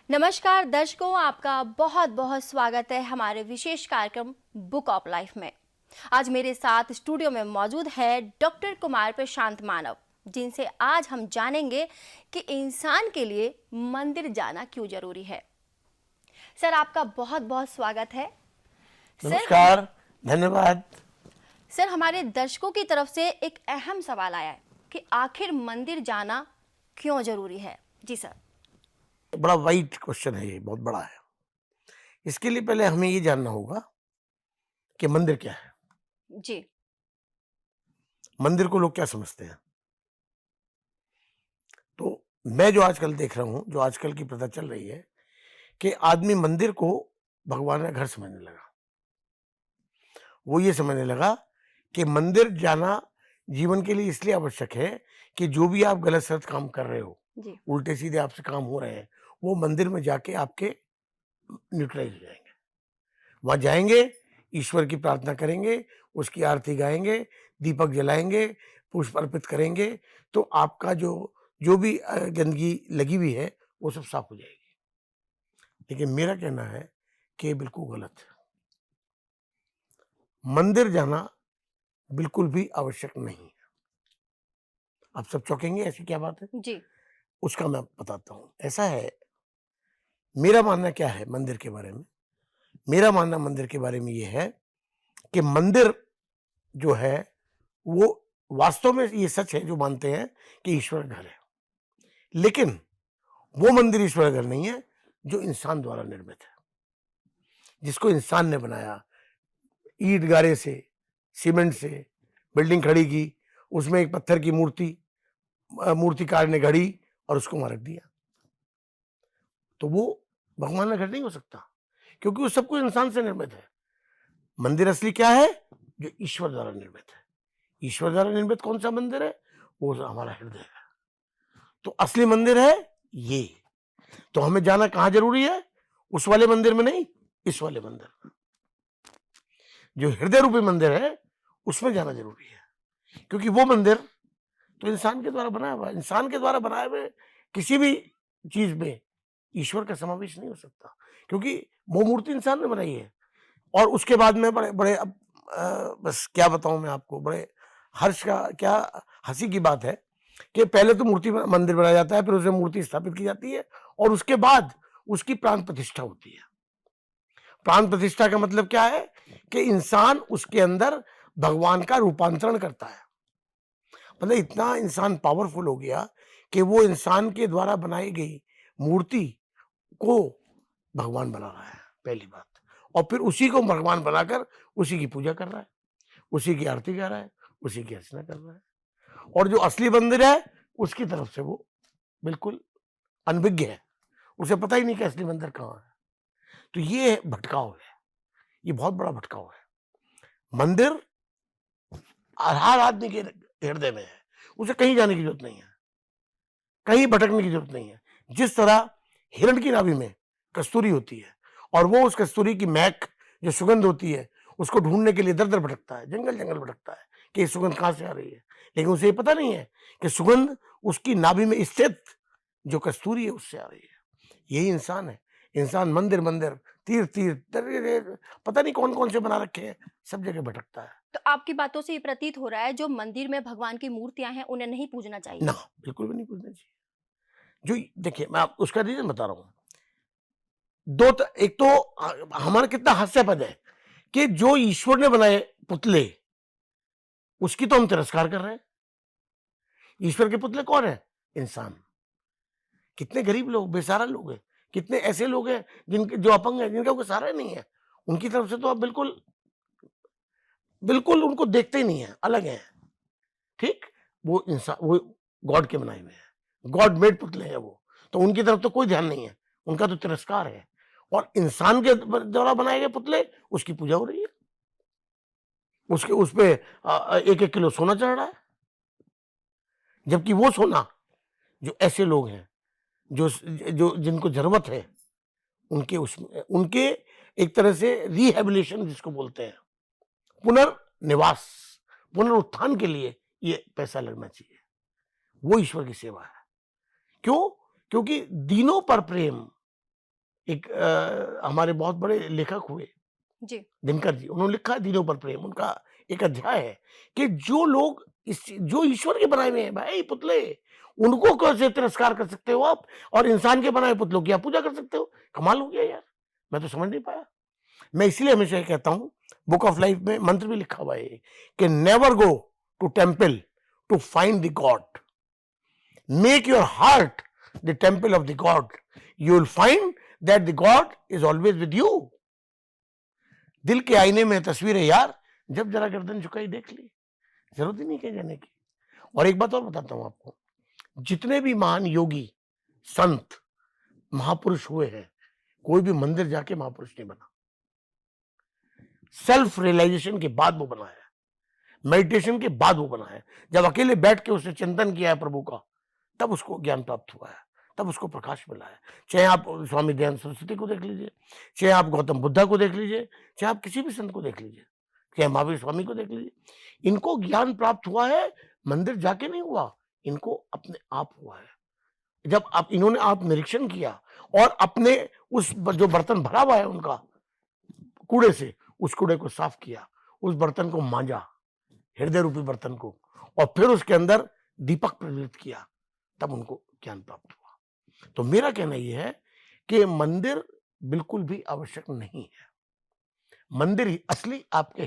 नमस्कार दर्शकों, आपका बहुत बहुत स्वागत है हमारे विशेष कार्यक्रम बुक ऑफ लाइफ में। आज मेरे साथ स्टूडियो में मौजूद है डॉक्टर कुमार प्रशांत मानव, जिनसे आज हम जानेंगे कि इंसान के लिए मंदिर जाना क्यों जरूरी है। सर, आपका बहुत बहुत स्वागत है। नमस्कार, धन्यवाद। सर, हमारे दर्शकों की तरफ से एक अहम सवाल आया है कि आखिर मंदिर जाना क्यों जरूरी है। जी सर। बड़ा वाइड क्वेश्चन है, ये बहुत बड़ा है। इसके लिए पहले हमें ये जानना होगा कि मंदिर क्या है। जी। मंदिर को लोग क्या समझते हैं। तो मैं जो आजकल देख रहा हूं, जो आजकल की प्रथा चल रही है कि आदमी मंदिर को भगवान का घर समझने लगा। वो ये समझने लगा कि मंदिर जाना जीवन के लिए इसलिए आवश्यक है कि जो भी आप गलत सलत काम कर रहे हो, जी। उल्टे सीधे आपसे काम हो रहे हैं, वो मंदिर में जाके आपके न्यूट्रलाइज हो जाएंगे। वहां जाएंगे, ईश्वर की प्रार्थना करेंगे, उसकी आरती गाएंगे, दीपक जलाएंगे, पुष्प अर्पित करेंगे, तो आपका जो जो भी गंदगी लगी हुई है वो सब साफ हो जाएगी। लेकिन मेरा कहना है कि ये बिल्कुल गलत है। मंदिर जाना बिल्कुल भी आवश्यक नहीं है। आप सब चौंकेंगे, ऐसी क्या बात है? जी। उसका मैं बताता हूं। ऐसा है, मेरा मानना क्या है मंदिर के बारे में। मेरा मानना मंदिर के बारे में ये है कि मंदिर जो है वो वास्तव में ये सच है जो मानते हैं कि ईश्वर घर है, लेकिन वो मंदिर ईश्वर घर नहीं है जो इंसान द्वारा निर्मित है, जिसको इंसान ने बनाया। ईंट गारे से, सीमेंट से बिल्डिंग खड़ी की, उसमें एक पत्थर की मूर्तिकार ने गढ़ी और उसको वहां रख दिया, तो वो भगवान का घर नहीं हो सकता, क्योंकि वो सब कुछ इंसान से निर्मित है। मंदिर असली क्या है? जो ईश्वर द्वारा निर्मित है। ईश्वर द्वारा निर्मित कौन सा मंदिर है? वो हमारा हृदय है। तो असली मंदिर है ये। तो हमें जाना कहां जरूरी है? उस वाले मंदिर में नहीं, इस वाले मंदिर, जो हृदय रूपी मंदिर है, उसमें जाना जरूरी है। क्योंकि वो मंदिर तो इंसान के द्वारा बनाया हुआ है। इंसान के द्वारा बनाए हुए किसी भी चीज में ईश्वर का समावेश नहीं हो सकता, क्योंकि वो मूर्ति इंसान ने बनाई है। और उसके बाद में बड़े बड़े अब बस क्या बताऊं मैं आपको, बड़े हर्ष का क्या, हंसी की बात है कि पहले तो मंदिर बनाया जाता है, फिर उसमें मूर्ति स्थापित की जाती है, और उसके बाद उसकी प्राण प्रतिष्ठा होती है। प्राण प्रतिष्ठा का मतलब क्या है? कि इंसान उसके अंदर भगवान का रूपांतरण करता है। मतलब इतना इंसान पावरफुल हो गया कि वो इंसान के द्वारा बनाई गई मूर्ति को भगवान बना रहा है, पहली बात। और फिर उसी को भगवान बनाकर उसी की पूजा कर रहा है, उसी की आरती कर रहा है, उसी की अर्चना कर रहा है। और जो असली मंदिर है उसकी तरफ से वो बिल्कुल अनभिज्ञ है, उसे पता ही नहीं कि असली मंदिर कहाँ है। तो ये भटकाव है, ये बहुत बड़ा भटकाव है। मंदिर हर आदमी के हृदय में है, उसे कहीं जाने की जरूरत नहीं है, कहीं भटकने की जरूरत नहीं है। जिस तरह हिरण की नाभि में कस्तूरी होती है, और वो उस कस्तूरी की महक, जो सुगंध होती है, उसको ढूंढने के लिए दर दर भटकता है, जंगल जंगल भटकता है कि ये सुगंध कहां से आ रही है, लेकिन उसे ये पता नहीं है कि सुगंध उसकी नाभि में स्थित जो कस्तूरी है उससे आ रही है। यही इंसान है। इंसान मंदिर मंदिर, तीर्थ तीर्थ, पता नहीं कौन कौन से बना रखे हैं, सब जगह भटकता है। तो आपकी बातों से ये प्रतीत हो रहा है जो मंदिर में भगवान की मूर्तियां हैं उन्हें नहीं पूजना ना, चाहिए। बिल्कुल भी नहीं पूछना चाहिए। जो देखिए, मैं आप उसका रीजन बता रहा हूं। एक तो हमारा कितना हास्यास्पद है कि जो ईश्वर ने बनाए पुतले, उसकी तो हम तिरस्कार कर रहे हैं। ईश्वर के पुतले कौन है? इंसान। कितने गरीब लोग, बेसहारा लोग हैं, कितने ऐसे लोग हैं जिनके जो अपंग है, जिनका कोई सहारा नहीं है, उनकी तरफ से तो आप बिल्कुल बिल्कुल उनको देखते ही नहीं है, अलग है। ठीक, वो इंसान, वो गॉड के बनाए हुए हैं, गॉड मेड पुतले हैं वो, तो उनकी तरफ तो कोई ध्यान नहीं है, उनका तो तिरस्कार है। और इंसान के द्वारा बनाए गए पुतले, उसकी पूजा हो रही है, उसके उस पे एक एक किलो सोना चढ़ रहा है। जबकि वो सोना, जो ऐसे लोग हैं, जो जो जिनको जरूरत है, उनके उसमें उनके एक तरह से रिहेबिलिटेशन जिसको बोलते हैं, पुनर्निवास, पुनरुत्थान के लिए ये पैसा लगना चाहिए। वो ईश्वर की सेवा है। क्यों? क्योंकि दीनों पर प्रेम एक हमारे बहुत बड़े लेखक हुए जी। दिनकर जी, उन्होंने लिखा है दीनों पर प्रेम, उनका एक अध्याय है कि जो लोग जो ईश्वर के बनाए हुए हैं भाई पुतले, उनको कैसे तिरस्कार कर सकते हो आप, और इंसान के बनाए पुतलों की आप पूजा कर सकते हो? कमाल हो गया यार, मैं तो समझ नहीं पाया। मैं इसलिए हमेशा ये कहता हूँ, बुक ऑफ लाइफ में मंत्र भी लिखा हुआ है कि never go to temple to find the god, make your heart the temple of the god, you will find that the god is always with you. दिल के आईने में तस्वीर है यार, जब जरा गर्दन झुकाई देख ली, जरूरत ही नहीं कहीं जाने की। और एक बात और बताता हूं आपको, जितने भी महान योगी, संत, महापुरुष हुए हैं, कोई भी मंदिर जाके महापुरुष नहीं बना। सेल्फ रियलाइजेशन के बाद वो बना है, मेडिटेशन के बाद वो बना है। जब अकेले बैठ के उसने चिंतन किया है प्रभु का, तब उसको ज्ञान प्राप्त हुआ है, तब उसको प्रकाश मिला है। चाहे आप स्वामी दयानंद सरस्वती को देख लीजिए, चाहे आप गौतम बुद्धा को देख लीजिए, चाहे आप किसी भी संत को देख लीजिए, चाहे महावीर स्वामी को देख लीजिए, इनको ज्ञान प्राप्त हुआ है, मंदिर जाके नहीं हुआ, इनको अपने आप हुआ है। जब आप इन्होंने आप निरीक्षण किया और अपने उस जो बर्तन भरा हुआ है उनका कूड़े से, उस कूड़े को साफ किया, उस बर्तन को मांजा, हृदय रूपी बर्तन को, और फिर उसके अंदर दीपक प्रज्वलित किया, तब उनको ज्ञान प्राप्त हुआ। तो मेरा कहना यह है कि मंदिर बिल्कुल भी आवश्यक नहीं है। मंदिर ही असली आपके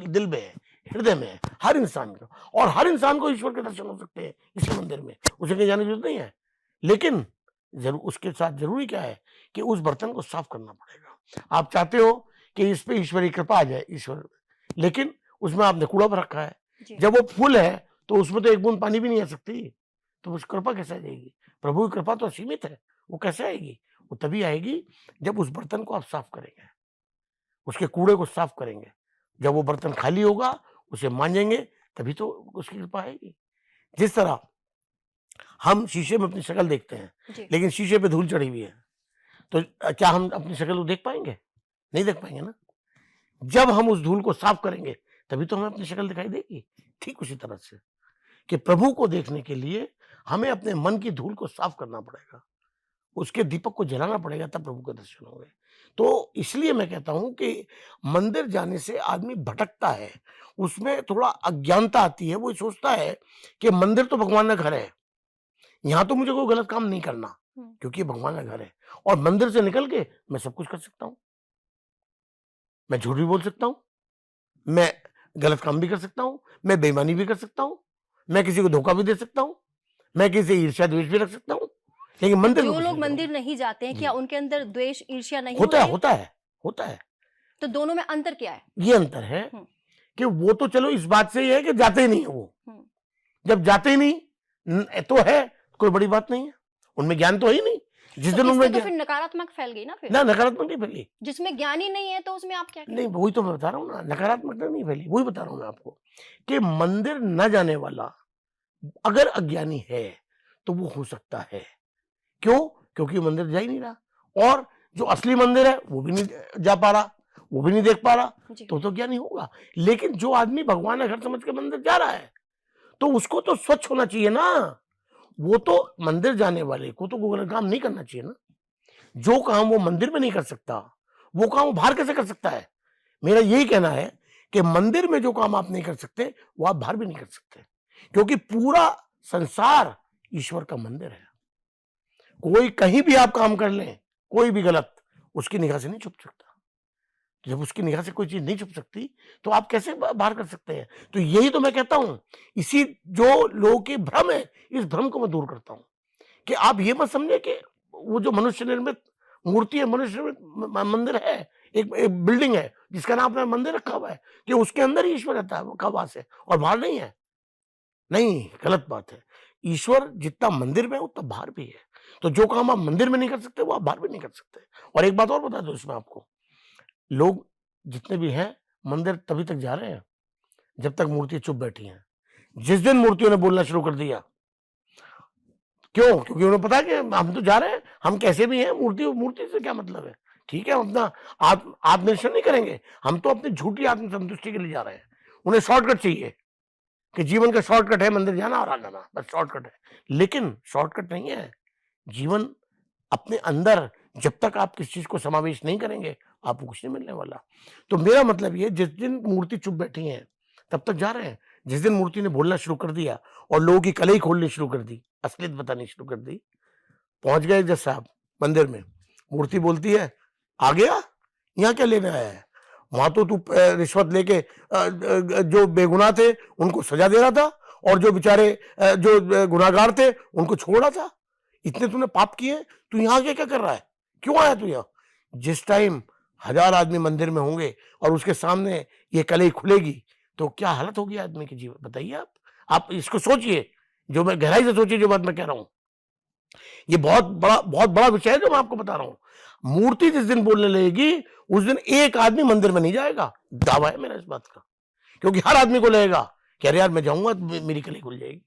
दिल में है, हृदय में है, हर इंसान को, और हर इंसान को ईश्वर के दर्शन हो सकते हैं इसी मंदिर में, उसे कहीं जाने की जरूरत नहीं है। लेकिन जरूर उसके साथ जरूरी क्या है कि उस बर्तन को साफ करना पड़ेगा। आप चाहते हो कि इस पे ईश्वरी कृपा आ जाए, ईश्वर, लेकिन उसमें आपने कूड़ा भर रखा है। जी। जब वो फूल है तो उसमें तो एक बूंद पानी भी नहीं आ सकती, तो उस कृपा कैसे आ जाएगी? प्रभु की कृपा तो सीमित है, वो कैसे आएगी? वो तभी आएगी जब उस बर्तन को आप साफ करेंगे, उसके कूड़े को साफ करेंगे। जब वो बर्तन खाली होगा, उसे मांजेंगे, तभी तो उसकी कृपा आएगी। जिस तरह हम शीशे में अपनी शक्ल देखते हैं, जी। लेकिन शीशे पे धूल चढ़ी हुई है, तो क्या हम अपनी शक्ल को देख पाएंगे? नहीं देख पाएंगे ना। जब हम उस धूल को साफ करेंगे, तभी तो हमें अपनी शक्ल दिखाई देगी। ठीक उसी तरह से कि प्रभु को देखने के लिए हमें अपने मन की धूल को साफ करना पड़ेगा, उसके दीपक को जलाना पड़ेगा, तब प्रभु के दर्शन होंगे। तो इसलिए मैं कहता हूं कि मंदिर जाने से आदमी भटकता है, उसमें थोड़ा अज्ञानता आती है। वो सोचता है कि मंदिर तो भगवान का घर है, यहाँ तो मुझे कोई गलत काम नहीं करना, क्योंकि ये भगवान का घर है, और मंदिर से निकल के मैं सब कुछ कर सकता हूँ। मैं झूठ भी बोल सकता हूँ, मैं गलत काम भी कर सकता हूँ, मैं बेईमानी भी कर सकता हूँ, मैं किसी को धोखा भी दे सकता हूँ, मैं किसी से ईर्ष्या द्वेष भी रख सकता हूँ, लेकिन मंदिर में जो कुछ लोग नहीं मंदिर करूँगा। नहीं जाते हैं, जी। क्या उनके अंदर द्वेष, ईर्ष्या नहीं होता है, होती है? होता है, होता है। तो दोनों में अंतर क्या है? ये अंतर है हुँ। कि वो तो चलो इस बात से ही है कि जाते ही नहीं है वो। हुँ। जब जाते ही नहीं तो है, कोई बड़ी बात नहीं है, उनमें ज्ञान तो है ही नहीं। जिस तो दिन इससे उनमें तो ज्ञान, फिर नकारात्मक फैल गई ना फिर। ना नकारात्मक नहीं फैली, जिसमें ज्ञान ही नहीं है तो उसमें आप क्या नहीं करेंगे? वही तो मैं बता रहा हूँ ना, नकारात्मकता नहीं फैली, वही बता रहा हूँ मैं आपको कि मंदिर न जाने वाला अगर अज्ञानी है तो वो हो सकता है। क्यों? क्योंकि मंदिर जा ही नहीं रहा, और जो असली मंदिर है वो भी नहीं जा पा रहा, वो भी नहीं देख पा रहा, जी। तो ज्ञानी होगा। लेकिन जो आदमी भगवान का घर समझ के मंदिर जा रहा है, तो उसको तो स्वच्छ होना चाहिए ना। वो तो मंदिर जाने वाले को तो गलत काम नहीं करना चाहिए ना। जो काम वो मंदिर में नहीं कर सकता, वो काम वो बाहर कैसे कर सकता है? मेरा यही कहना है कि मंदिर में जो काम आप नहीं कर सकते, वो आप बाहर भी नहीं कर सकते, क्योंकि पूरा संसार ईश्वर का मंदिर है। कोई कहीं भी आप काम कर लें, कोई भी गलत, उसकी निगाह से नहीं छुप सकता। जब उसकी निगाह से कोई चीज नहीं छुप सकती, तो आप कैसे बाहर कर सकते हैं? तो यही तो मैं कहता हूं, इसी जो लोगों की भ्रम है, इस भ्रम को मैं दूर करता हूं कि आप ये मत समझे कि वो जो मनुष्य निर्मित मूर्ति है, मनुष्य निर्मित मंदिर है, एक बिल्डिंग है जिसका नाम अपना मंदिर रखा हुआ है, कि उसके अंदर ही ईश्वर रहता है, का वास है, और बाहर नहीं है। नहीं, गलत बात है। ईश्वर जितना मंदिर में है उतना बाहर भी है। तो जो काम आप मंदिर में नहीं कर सकते, वो आप बाहर भी नहीं कर सकते। और एक बात और बता दूं इसमें आपको, लोग जितने भी हैं मंदिर तभी तक जा रहे हैं जब तक मूर्ति चुप बैठी हैं। जिस दिन मूर्तियों ने बोलना शुरू कर दिया, क्यों? क्योंकि उन्हें पता है कि हम तो जा रहे हैं, हम कैसे भी हैं, मूर्ति मूर्ति से क्या मतलब है? ठीक है, हम अपना आत्मनिरीक्षण नहीं करेंगे, हम तो अपनी झूठी आत्मसंतुष्टि के लिए जा रहे हैं। उन्हें शॉर्टकट चाहिए कि जीवन का शॉर्टकट है मंदिर जाना और आ जाना, बस शॉर्टकट है। लेकिन शॉर्टकट नहीं है। जीवन अपने अंदर जब तक आप किसी चीज को समावेश नहीं करेंगे आपको कुछ नहीं मिलने वाला। तो मेरा मतलब ये, जिस दिन मूर्ति चुप बैठी है तब तक जा रहे हैं, जिस दिन मूर्ति ने बोलना शुरू कर दिया और लोगों की कलई खोलनी शुरू कर दी, असलियत बतानी शुरू कर दी, पहुंच गए जज साहब मंदिर में, मूर्ति बोलती है आ गया, यहाँ क्या लेने आया है? वहां तो तू रिश्वत लेके जो बेगुनाह थे उनको सजा दे रहा था और जो बेचारे जो गुनाहगार थे उनको छोड़ रहा था। इतने तूने पाप किए, तू यहाँ आके क्या कर रहा है? क्यों आया तू यहाँ? जिस टाइम 1000 आदमी मंदिर में होंगे और उसके सामने ये कलई खुलेगी तो क्या हालत होगी आदमी की जीवन, बताइए आप इसको सोचिए, जो मैं गहराई से सोचिए जो बात मैं कह रहा हूं। ये बहुत बड़ा विषय है जो मैं आपको बता रहा हूं। मूर्ति जिस दिन बोलने लगेगी उस दिन एक आदमी मंदिर में नहीं जाएगा, दावा है मेरा इस बात का, क्योंकि हर आदमी को लगेगा कि अरे यार मैं जाऊंगा तो मेरी कली खुल जाएगी।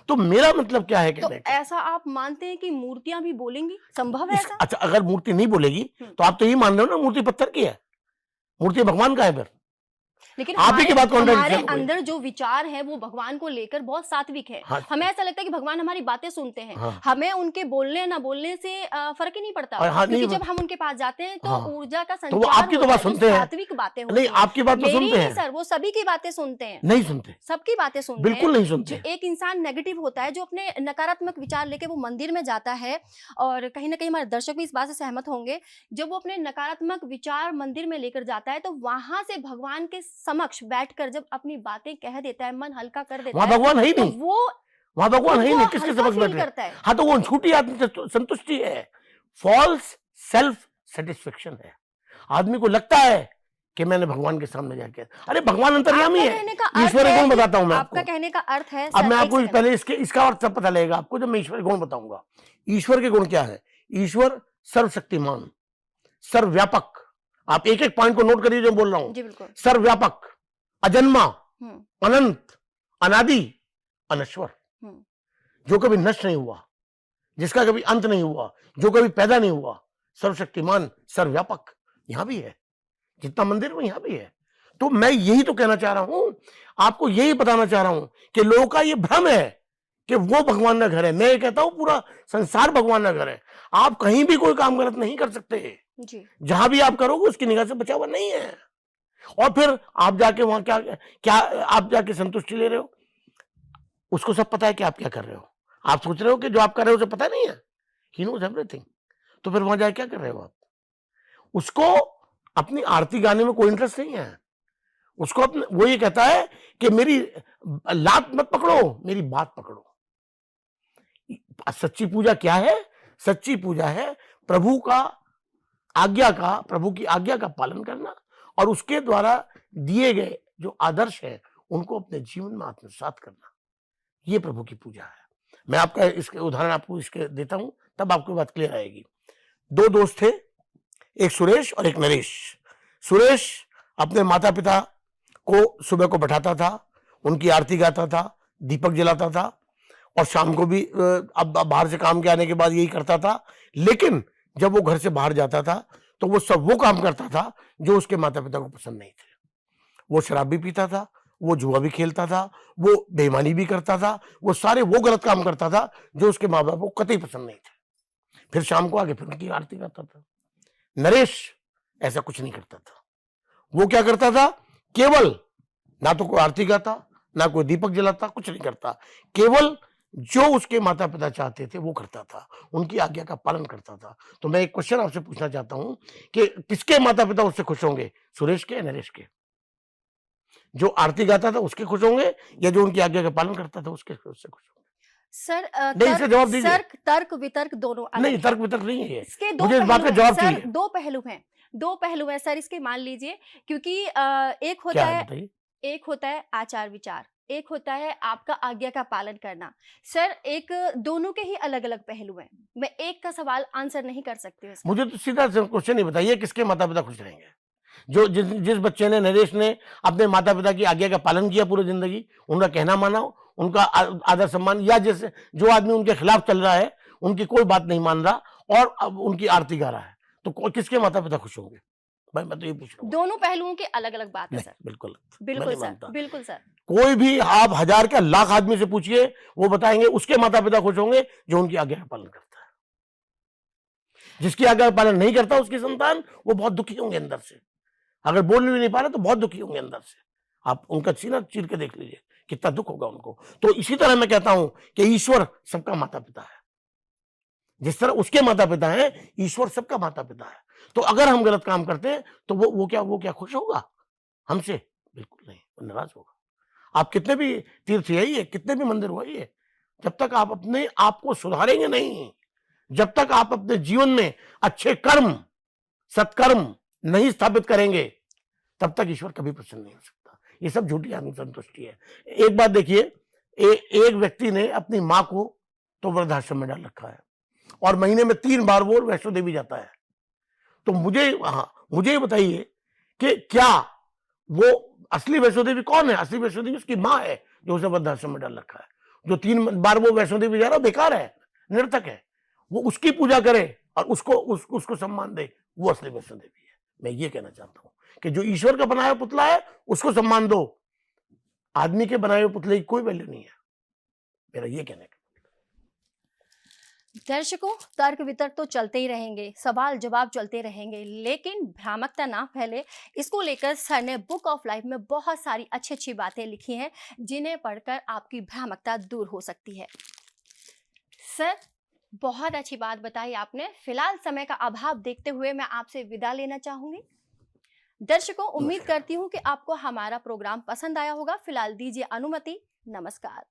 तो मेरा मतलब क्या है कहने का, ऐसा आप मानते हैं कि मूर्तियां भी बोलेंगी? संभव है ऐसा? अच्छा, अगर मूर्ति नहीं बोलेगी तो आप तो यही मान रहे हो ना मूर्ति पत्थर की है, मूर्ति भगवान का है फिर। लेकिन आप ही की बात हमारे अंदर जो विचार है वो भगवान को लेकर बहुत सात्विक है। हाँ, हमें ऐसा लगता है कि भगवान हमारी बातें सुनते हैं। हाँ, हमें उनके बोलने ना बोलने से फर्क ही नहीं पड़ता। हाँ, क्योंकि जब हम उनके पास जाते हैं तो हाँ, ऊर्जा का संचार तो वो आपकी तो बात सुनते हैं, सात्विक बातें होती नहीं हैं। आपकी बात तो सुनते हैं सर, वो सभी की बातें सुनते हैं, नहीं सुनते, सबकी बातें सुनते हैं, बिल्कुल नहीं सुनते। जो एक इंसान नेगेटिव होता है, जो अपने नकारात्मक विचार लेके वो मंदिर में जाता है, और कहीं ना कहीं हमारे दर्शक भी इस बात से सहमत होंगे, जब वो अपने नकारात्मक विचार मंदिर में लेकर जाता है तो वहां से भगवान के समक्ष बैठकर जब अपनी बातें कह देता है, मन हल्का कर देता वहां है, भगवान है ही तो नहीं, वो वहां भगवान है ही नहीं, किसके हल्का समझ फील बैठे? करता है। हाँ, तो वो झूठी आत्म संतुष्टि है, फॉल्स सेल्फ सेटिस्फेक्शन है। आदमी को लगता है कि मैंने भगवान के सामने जाके, अरे भगवान अंतर्यामी है, ईश्वरी गुण बताता हूं मैं आपको। आपका कहने का अर्थ है, अब मैं आपको पहले इसका अर्थ सब पता लगेगा आपको जब मैं ईश्वरी गुण बताऊंगा। ईश्वर के गुण क्या है? ईश्वर सर्वशक्तिमान, सर्वव्यापक। आप एक एक पॉइंट को नोट करिए जो बोल रहा हूं। जी बिल्कुल। सर्वव्यापक, अजन्मा, अनंत, अनादि, अनश्वर, जो कभी नष्ट नहीं हुआ, जिसका कभी अंत नहीं हुआ, जो कभी पैदा नहीं हुआ, सर्वशक्तिमान, सर्वव्यापक, यहां भी है, जितना मंदिर में यहां भी है। तो मैं यही तो कहना चाह रहा हूं, आपको यही बताना चाह रहा हूं कि लोगों का ये भ्रम है कि वो भगवान का घर है। मैं ये कहता हूं पूरा संसार भगवान का घर है। आप कहीं भी कोई काम गलत नहीं कर सकते जी। जहां भी आप करोगे उसकी निगाह से बचा हुआ नहीं है। और फिर आप जाके वहां क्या आप जाके संतुष्टि ले रहे हो? उसको सब पता है कि आप क्या कर रहे हो। आप सोच रहे हो कि जो आप कर रहे हो उसे पता नहीं है? He knows everything. तो फिर वहां जाके क्या कर रहे हो आप? उसको अपनी आरती गाने में कोई इंटरेस्ट नहीं है। उसको वो ये कहता है कि मेरी लात मत पकड़ो, मेरी बात पकड़ो। सच्ची पूजा क्या है? सच्ची पूजा है प्रभु की आज्ञा का पालन करना और उसके द्वारा दिए गए जो आदर्श है उनको अपने जीवन में आत्मसात करना। ये प्रभु की पूजा है। मैं आपका इसके उदाहरण आपको इसके देता हूं, तब आपको बात क्लियर आएगी। दो दोस्त थे, एक सुरेश और एक नरेश। सुरेश अपने माता पिता को सुबह को बैठाता था, उनकी आरती गाता था, दीपक जलाता था और शाम को भी अब बाहर से काम के आने के बाद यही करता था। लेकिन जब वो घर से बाहर जाता था तो वो सब वो काम करता था जो उसके माता पिता को पसंद नहीं थे। वो शराब भी पीता था, वो जुआ भी खेलता था, वो बेईमानी भी करता था, वो सारे वो गलत काम करता था जो उसके माँ बाप को कतई पसंद नहीं थे। फिर शाम को आके फिर उनकी आरती गाता था। नरेश ऐसा कुछ नहीं करता था। वो क्या करता था? केवल ना तो कोई आरती गाता, ना कोई दीपक जलाता, कुछ नहीं करता, केवल जो उसके माता पिता चाहते थे वो करता था, उनकी आज्ञा का पालन करता था। तो मैं एक क्वेश्चन आपसे पूछना चाहता हूं कि किसके माता पिता उससे खुश होंगे, सुरेश के या नरेश के? जो आरती गाता था उसके खुश होंगे या जो उनकी आज्ञा का पालन करता था उससे खुश होंगे? सर नहीं, इसका जवाब दीजिए। तर्क वितर्क दोनों नहीं, तर्क वितर्क नहीं है, इसके मुझे इस बात का जवाब चाहिए। दो पहलू हैं सर इसके, मान लीजिए, क्योंकि एक होता है आचार विचार, एक होता है आपका आज्ञा का पालन करना। सर एक दोनों के ही अलग अलग पहलू हैं, मैं एक का सवाल आंसर नहीं कर सकती। मुझे तो सीधा क्वेश्चन ही बताइए, किसके माता पिता खुश रहेंगे? जो जिस बच्चे ने, नरेश ने अपने माता पिता की आज्ञा का पालन किया पूरी जिंदगी, उनका कहना माना, उनका आदर सम्मान, या जैसे जो आदमी उनके खिलाफ चल रहा है, उनकी कोई बात नहीं मान रहा और अब उनकी आरती गा रहा है, तो किसके माता पिता खुश होंगे? भाई मैं तो ये पूछ रहा हूं। दोनों पहलुओं के अलग अलग बात है सर। बिल्कुल सर, बिल्कुल सर। कोई भी आप 1000 का लाख आदमी से पूछिए, वो बताएंगे उसके माता पिता खुश होंगे जो उनकी आज्ञा का पालन करता है। जिसकी आज्ञा पालन नहीं करता उसकी संतान, वो बहुत दुखी होंगे अंदर से। अगर बोल भी नहीं पा रहे तो बहुत दुखी होंगे अंदर से। आप उनका सीना चीर के देख लीजिए, कितना दुख होगा उनको। तो इसी तरह मैं कहता हूं कि ईश्वर सबका माता पिता है। जिस तरह उसके माता पिता हैं, ईश्वर सबका माता पिता है। तो अगर हम गलत काम करते हैं तो वो क्या खुश होगा हमसे? बिल्कुल नहीं, वो नाराज होगा। आप कितने भी तीर्थ जाइए, कितने भी मंदिर होइए, जब तक आप अपने आप को सुधारेंगे नहीं, जब तक आप अपने जीवन में अच्छे कर्म, सत्कर्म नहीं स्थापित करेंगे, तब तक ईश्वर कभी प्रसन्न नहीं हो सकता। ये सब झूठी आत्मसंतुष्टि है। एक बात देखिए, एक व्यक्ति ने अपनी माँ को तो वृद्धाश्रम में डाल रखा है और महीने में 3 बार वो वैष्णो देवी जाता है। तो मुझे ये बताइए कि क्या वो असली वैष्णो देवी कौन है? असली वैष्णो देवी उसकी माँ है जो उसे वृद्धाश्रम में डाल रखा है। जो 3 बार वो वैष्णो देवी जा रहा है बेकार है, निरर्थक है। वो उसकी पूजा करे और उसको सम्मान दे, वो असली वैष्णो देवी है। मैं ये कहना चाहता हूँ कि जो ईश्वर का बनाया हुआ पुतला है उसको सम्मान दो, आदमी के बनाए हुए पुतले की कोई वैल्यू नहीं है। मेरा ये कहना है। दर्शकों, तर्क वितर्क तो चलते ही रहेंगे, सवाल जवाब चलते रहेंगे, लेकिन भ्रामकता ना फैले, इसको लेकर सर ने बुक ऑफ लाइफ में बहुत सारी अच्छी अच्छी बातें लिखी हैं जिन्हें पढ़कर आपकी भ्रामकता दूर हो सकती है। सर, बहुत अच्छी बात बताई आपने। फिलहाल समय का अभाव देखते हुए मैं आपसे विदा लेना चाहूंगी। दर्शकों, उम्मीद करती हूँ कि आपको हमारा प्रोग्राम पसंद आया होगा। फिलहाल दीजिए अनुमति। नमस्कार।